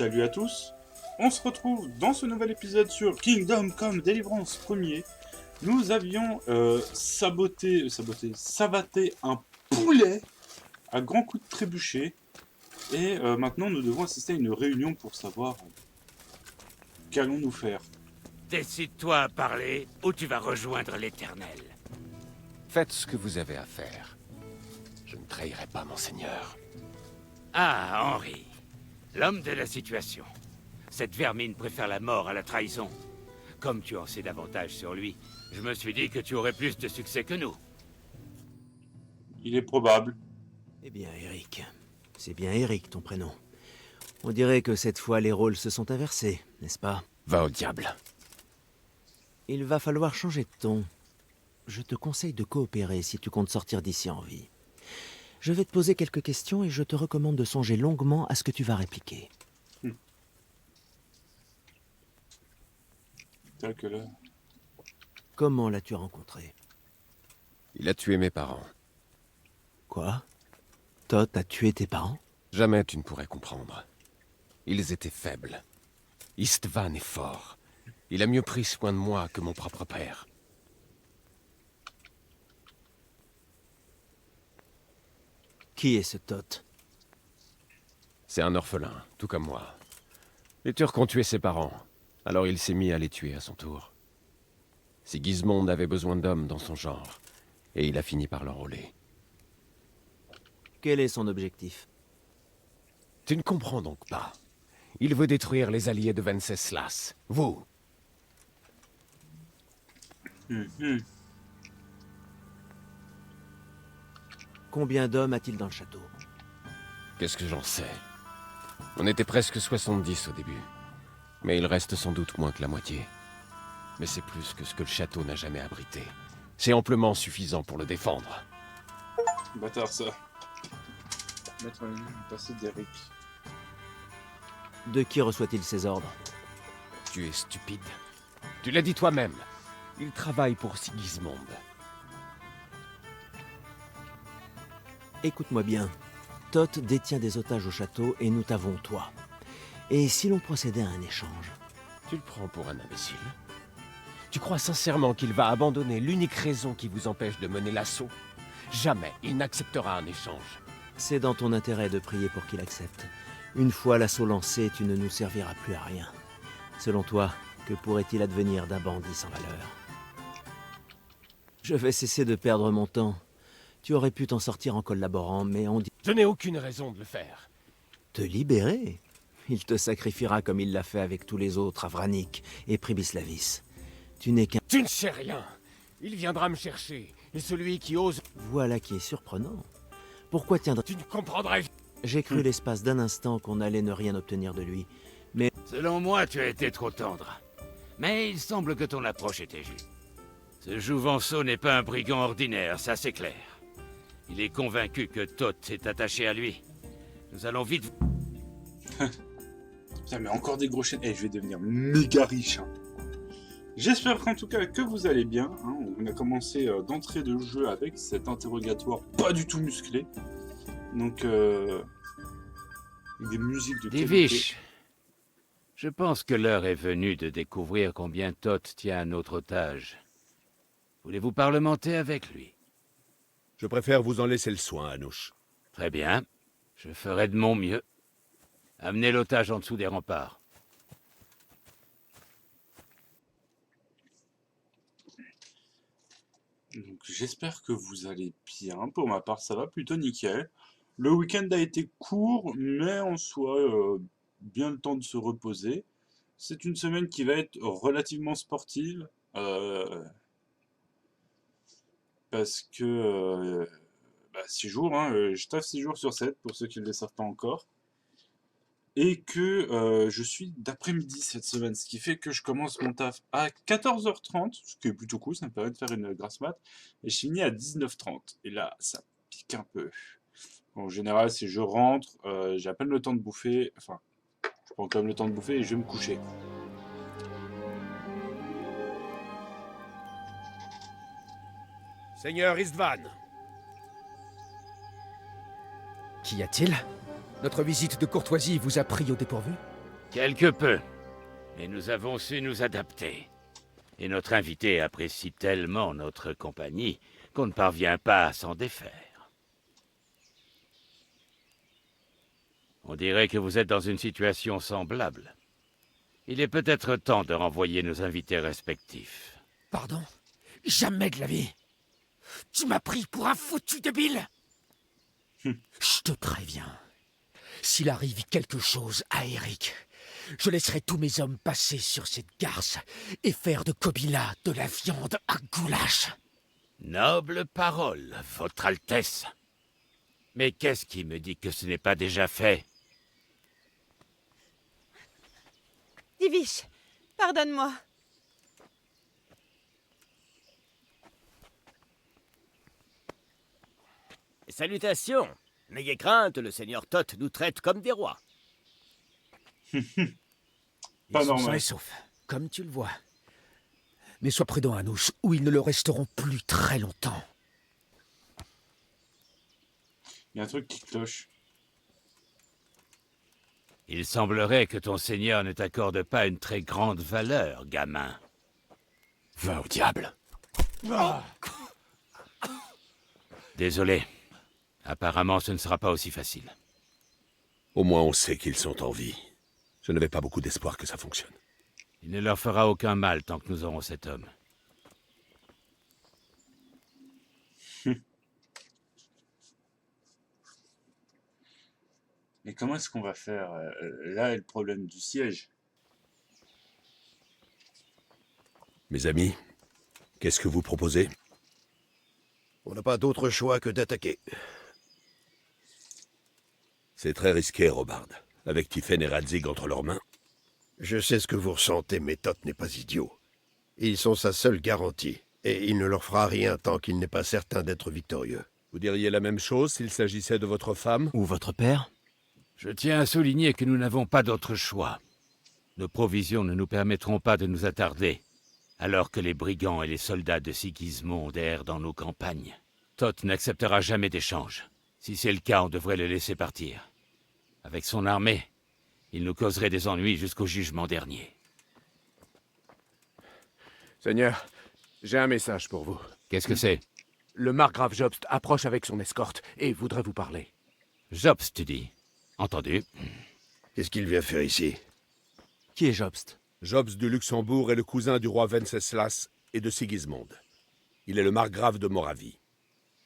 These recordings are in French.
Salut à tous, on se retrouve dans ce nouvel épisode sur Kingdom Come Deliverance premier. Nous avions savaté un poulet à grands coups de trébuchet. Et maintenant nous devons assister à une réunion pour savoir qu'allons-nous faire. Décide-toi à parler ou tu vas rejoindre l'Éternel. Faites ce que vous avez à faire. Je ne trahirai pas mon seigneur. Ah, Henri, l'homme de la situation. Cette vermine préfère la mort à la trahison. Comme tu en sais davantage sur lui, je me suis dit que tu aurais plus de succès que nous. Il est probable. Eh bien, Eric. C'est bien Eric, ton prénom. On dirait que cette fois, les rôles se sont inversés, n'est-ce pas? Va au diable. Il va falloir changer de ton. Je te conseille de coopérer si tu comptes sortir d'ici en vie. Je vais te poser quelques questions et je te recommande de songer longuement à ce que tu vas répliquer. Tel que là. Comment l'as-tu rencontré? Il a tué mes parents. Quoi? Todd a tué tes parents? Jamais tu ne pourrais comprendre. Ils étaient faibles. Istvan est fort. Il a mieux pris soin de moi que mon propre père. Qui est ce Todd? C'est un orphelin, tout comme moi. Les Turcs ont tué ses parents, alors il s'est mis à les tuer à son tour. Sigismond avait besoin d'hommes dans son genre, et il a fini par l'enrôler. Quel est son objectif? Tu ne comprends donc pas. Il veut détruire les alliés de Venceslas. Vous. Combien d'hommes a-t-il dans le château? Qu'est-ce que j'en sais? On était presque 70 au début. Mais il reste sans doute moins que la moitié. Mais c'est plus que ce que le château n'a jamais abrité. C'est amplement suffisant pour le défendre. Bâtard ça. Mettre un passé d'Eric. De qui reçoit-il ses ordres? Tu es stupide. Tu l'as dit toi-même. Il travaille pour Sigismond. Écoute-moi bien. Todd détient des otages au château et nous t'avons toi. Et si l'on procédait à un échange? Tu le prends pour un imbécile? Tu crois sincèrement qu'il va abandonner l'unique raison qui vous empêche de mener l'assaut? Jamais il n'acceptera un échange. C'est dans ton intérêt de prier pour qu'il accepte. Une fois l'assaut lancé, tu ne nous serviras plus à rien. Selon toi, que pourrait-il advenir d'un bandit sans valeur? Je vais cesser de perdre mon temps. Tu aurais pu t'en sortir en collaborant, mais on dit... Je n'ai aucune raison de le faire. Te libérer? Il te sacrifiera comme il l'a fait avec tous les autres à Vranik et Pribislavis. Tu n'es qu'un... Tu ne sais rien. Il viendra me chercher. Et celui qui ose... Voilà qui est surprenant. Pourquoi tiendrais... Tu ne comprendrais... J'ai cru l'espace d'un instant qu'on allait ne rien obtenir de lui. Mais... Selon moi, tu as été trop tendre. Mais il semble que ton approche était juste. Ce Jouvenceau n'est pas un brigand ordinaire, ça c'est clair. Il est convaincu que Todd s'est attaché à lui. Nous allons vite... Putain, mais encore des gros chaînes. Je vais devenir méga riche. Hein. J'espère qu'en tout cas que vous allez bien. Hein. On a commencé d'entrée de jeu avec cet interrogatoire pas du tout musclé. Donc, avec des musiques de qualité. Divish, je pense que l'heure est venue de découvrir combien Todd tient à notre otage. Voulez-vous parlementer avec lui? Je préfère vous en laisser le soin, Anouche. Très bien. Je ferai de mon mieux. Amenez l'otage en dessous des remparts. Donc, j'espère que vous allez bien. Pour ma part, ça va plutôt nickel. Le week-end a été court, mais en soi, bien le temps de se reposer. C'est une semaine qui va être relativement sportive. Parce que 6 jours, hein, je taffe 6 jours sur 7 pour ceux qui ne le savent pas encore. Et que je suis d'après-midi cette semaine, ce qui fait que je commence mon taf à 14h30, ce qui est plutôt cool, ça me permet de faire une grasse mat, et je finis à 19h30. Et là, ça pique un peu. En général, si je rentre, j'ai à peine le temps de bouffer, enfin, je prends quand même le temps de bouffer et je vais me coucher. Seigneur Istvan, Qu'y a-t-il? Notre visite de courtoisie vous a pris au dépourvu? Quelque peu. Mais nous avons su nous adapter. Et notre invité apprécie tellement notre compagnie qu'on ne parvient pas à s'en défaire. On dirait que vous êtes dans une situation semblable. Il est peut-être temps de renvoyer nos invités respectifs. Pardon? Jamais de la vie. Tu m'as pris pour un foutu débile. Je te préviens. S'il arrive quelque chose à Eric, je laisserai tous mes hommes passer sur cette garce et faire de Kobila de la viande à goulash. Noble parole, Votre Altesse. Mais qu'est-ce qui me dit que ce n'est pas déjà fait? Divish, pardonne-moi. Salutations. N'ayez crainte, le seigneur Thoth nous traite comme des rois. Ils Pas sont sains normal. et saufs, comme tu le vois. Mais sois prudent, Anoush, ou ils ne le resteront plus très longtemps. Il y a un truc qui cloche. Il semblerait que ton seigneur ne t'accorde pas une très grande valeur, gamin. Va au diable. Désolé. Apparemment, ce ne sera pas aussi facile. Au moins on sait qu'ils sont en vie. Je n'avais pas beaucoup d'espoir que ça fonctionne. Il ne leur fera aucun mal tant que nous aurons cet homme. Mais comment est-ce qu'on va faire? Là est le problème du siège. Mes amis, qu'est-ce que vous proposez? On n'a pas d'autre choix que d'attaquer. C'est très risqué, Robard. Avec Tiphaine et Radzig entre leurs mains. Je sais ce que vous ressentez, mais Thoth n'est pas idiot. Ils sont sa seule garantie, et il ne leur fera rien tant qu'il n'est pas certain d'être victorieux. Vous diriez la même chose s'il s'agissait de votre femme? Ou votre père? Je tiens à souligner que nous n'avons pas d'autre choix. Nos provisions ne nous permettront pas de nous attarder, alors que les brigands et les soldats de Sigismond errent dans nos campagnes. Thoth n'acceptera jamais d'échange. Si c'est le cas, on devrait le laisser partir. Avec son armée, il nous causerait des ennuis jusqu'au jugement dernier. Seigneur, j'ai un message pour vous. Qu'est-ce que c'est? Le margrave Jobst approche avec son escorte et voudrait vous parler. Jobst, tu dis? Entendu. Qu'est-ce qu'il vient faire ici? Qui est Jobst? Jobst du Luxembourg est le cousin du roi Venceslas et de Sigismond. Il est le margrave de Moravie.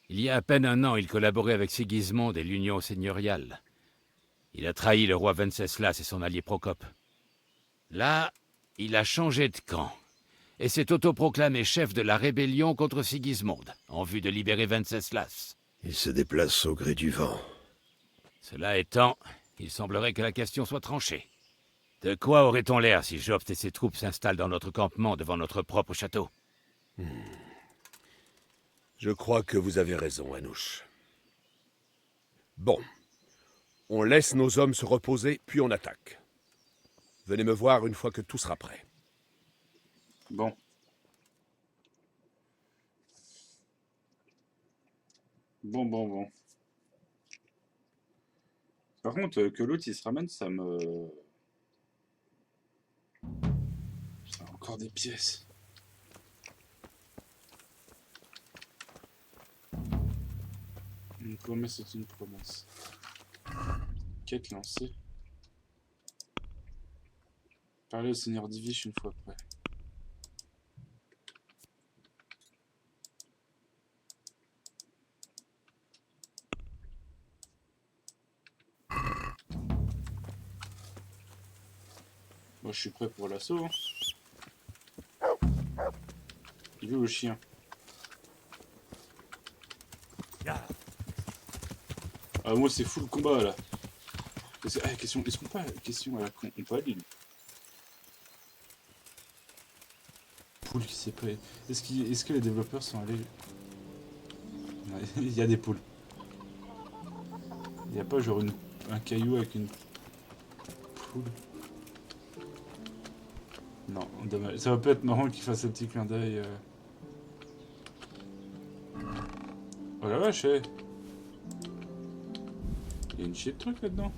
Il y a à peine un an, il collaborait avec Sigismond et l'Union seigneuriale. Il a trahi le roi Venceslas et son allié Procope. Là, il a changé de camp et s'est autoproclamé chef de la rébellion contre Sigismond, en vue de libérer Venceslas. Il se déplace au gré du vent. Cela étant, il semblerait que la question soit tranchée. De quoi aurait-on l'air si Jobst et ses troupes s'installent dans notre campement devant notre propre château? Je crois que vous avez raison, Anoush. Bon. On laisse nos hommes se reposer, puis on attaque. Venez me voir une fois que tout sera prêt. Bon. Bon. Par contre, que l'autre il se ramène, ça me... Ah, encore des pièces. Une promesse est une promesse. Quête lancée. Parlez au Seigneur Divish une fois près. Moi je suis prêt pour l'assaut. Hein. Il est où le chien? Ah moi c'est full combat là. Question, est-ce qu'on peut... Question à la con, on peut aller... Poule qui s'est pas... Est-ce que les développeurs sont allés... Ouais, il y a des poules. Il n'y a pas genre un caillou avec une poule. Non, dommage. Ça va pas être marrant qu'il fasse un petit clin d'œil. Oh la vache, eh. Il y a une chier de trucs là-dedans.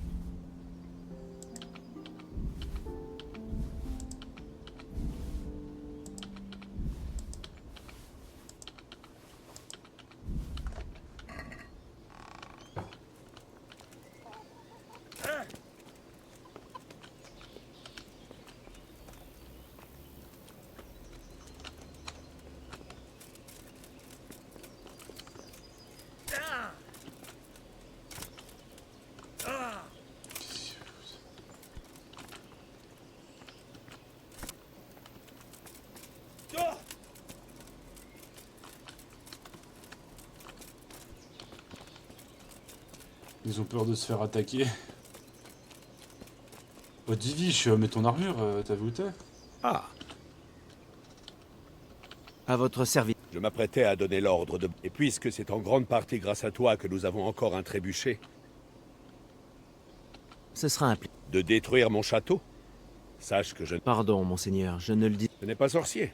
Ils ont peur de se faire attaquer. Oh, Divish, mets ton armure, t'as vu où t'es? Ah, À votre service. je m'apprêtais à donner l'ordre de... Et puisque c'est en grande partie grâce à toi que nous avons encore un trébuchet, Ce sera un pli. de détruire mon château, sache que Pardon, monseigneur, je ne le dis. je n'ai pas sorcier.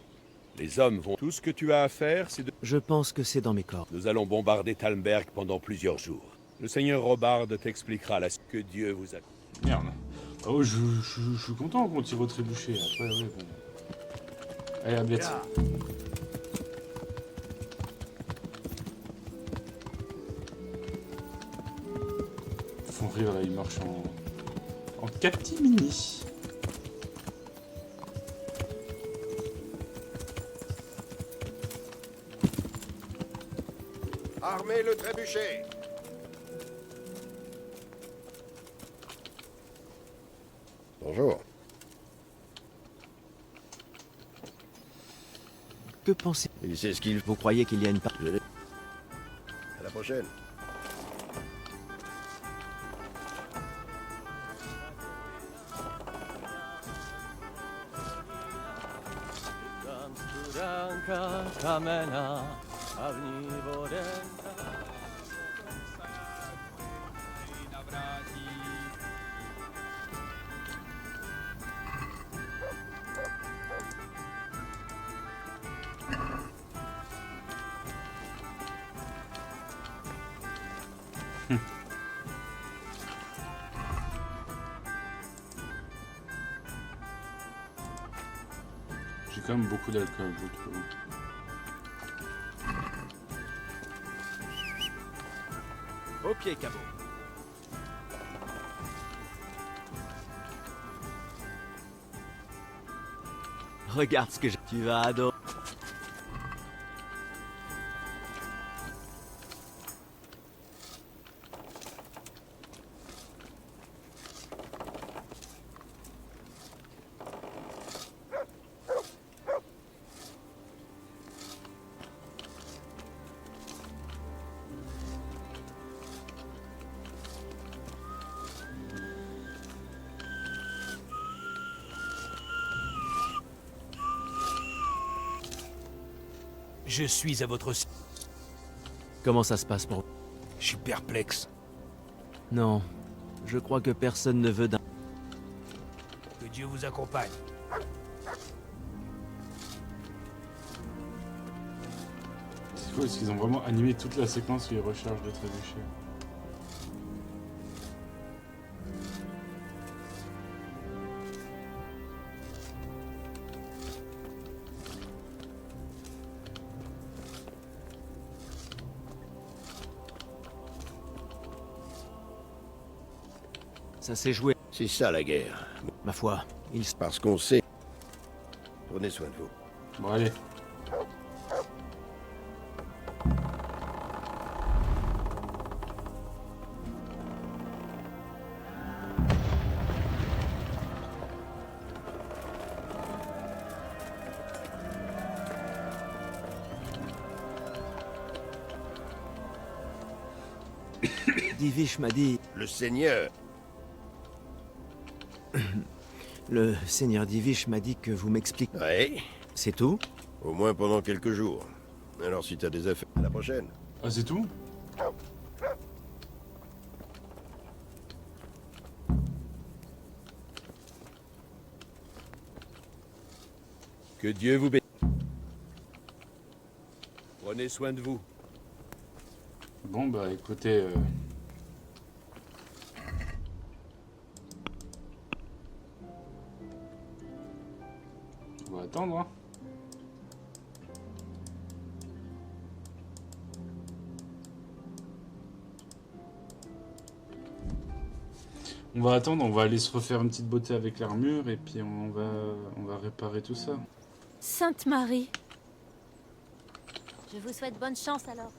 Les hommes vont... Tout ce que tu as à faire, c'est de... Je pense que c'est dans mes corps. Nous allons bombarder Talmberg pendant plusieurs jours. Le seigneur Robard t'expliquera la... que Dieu vous a... Merde. Oh, je suis content qu'on tire au trébuchet. Après, ouais, bon. Allez, à bête. Font rire là, ils marchent en catimini. Armez le trébuchet. Bonjour. Que pensez Il sait ce qu'il faut. vous croyez qu'il y a une part... À la prochaine. J'ai quand même beaucoup d'alcool, je trouve. Ok, Cabo. Regarde ce que je... Tu vas adorer. Je suis à votre... Comment ça se passe pour vous? Je suis perplexe. Non, je crois que personne ne veut d'un... Que Dieu vous accompagne. C'est cool, parce qu'ils ont vraiment animé toute la séquence où ils rechargent le trébuchet. Ça s'est joué. C'est ça la guerre. Ma foi, il... Parce qu'on sait. Prenez soin de vous. Bon, allez. Divish m'a dit... Le Seigneur. Le seigneur Divish m'a dit que vous m'expliquez... Ouais. C'est tout? Au moins pendant quelques jours. Alors si t'as des affaires... À la prochaine. Ah, c'est tout? Que Dieu vous bénisse. Prenez soin de vous. Bon, bah, écoutez... On va attendre, hein. On va attendre, on va aller se refaire une petite beauté avec l'armure et puis on va réparer tout ça. Sainte Marie. Je vous souhaite bonne chance alors.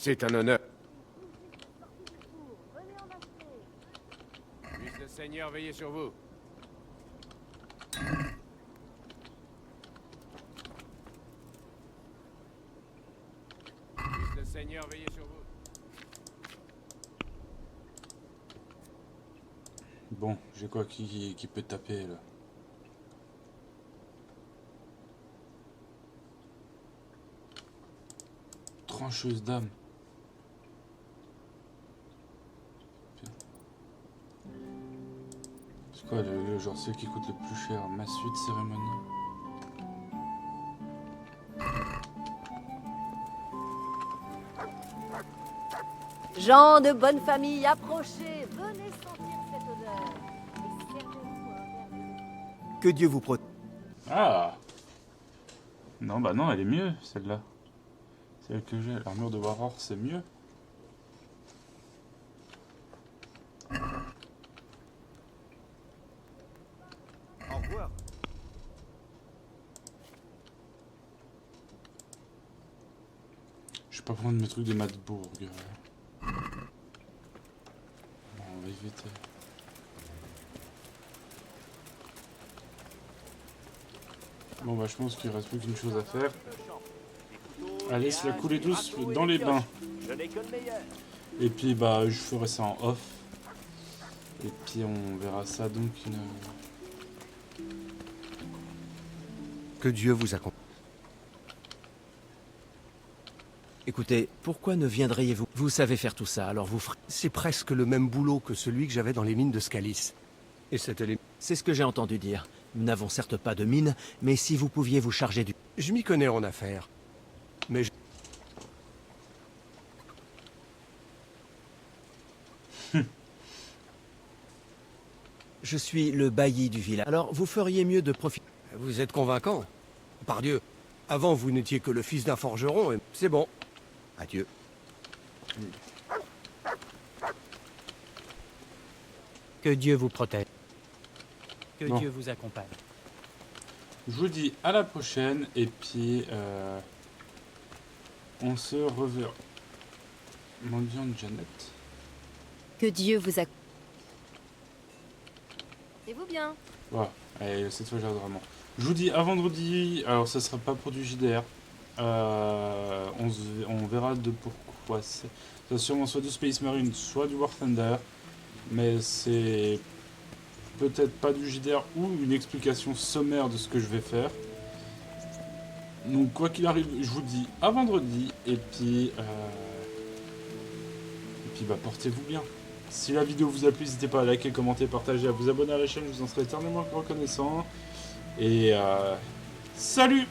C'est un honneur. Puisse le Seigneur veiller sur vous. Puisse le Seigneur veiller sur vous. Bon, j'ai quoi qui peut taper là? Trancheuse d'âme. C'est quoi le genre ceux qui coûtent le plus cher? Massue de cérémonie. Gens de bonne famille, approchez, venez sentir cette odeur. Et servez-vous un verre de... Que Dieu vous protège. Ah! Non, bah non, elle est mieux, celle-là. Celle que j'ai, l'armure de Warhor, c'est mieux. Au revoir. Je vais pas prendre mes trucs de Madbourg. Bon, on va éviter. Bon bah je pense qu'il reste plus qu'une chose à faire. Allez, laisse-la couler douce dans les bains. Je n'ai que le meilleur. Et puis bah je ferai ça en off. Et puis on verra ça donc Que Dieu vous accompagne. Écoutez, pourquoi ne viendriez-vous? Vous savez faire tout ça, alors vous ferez... C'est presque le même boulot que celui que j'avais dans les mines de Scalis. Et c'était les... C'est ce que j'ai entendu dire. Nous n'avons certes pas de mine, mais si vous pouviez vous charger du... Je m'y connais en affaires. Mais Je suis le bailli du village. Alors vous feriez mieux de profiter... vous êtes convaincant. Pardieu, avant vous n'étiez que le fils d'un forgeron et c'est bon. Adieu. Que Dieu vous protège. Que Bon. Dieu vous accompagne. Je vous dis à la prochaine et puis on se reverra. Mendiante Janet. Que Dieu vous accompagne. Et vous bien? Voilà, allez, cette fois j'arrête vraiment. Je vous dis à vendredi, alors ça sera pas pour du JDR. On verra de pourquoi c'est. Ça sera sûrement soit du Space Marine, soit du War Thunder. Mais c'est peut-être pas du JDR ou une explication sommaire de ce que je vais faire. Donc quoi qu'il arrive, je vous dis à vendredi et puis bah portez-vous bien. Si la vidéo vous a plu, n'hésitez pas à liker, commenter, partager, à vous abonner à la chaîne, je vous en serai éternellement reconnaissant. Et salut!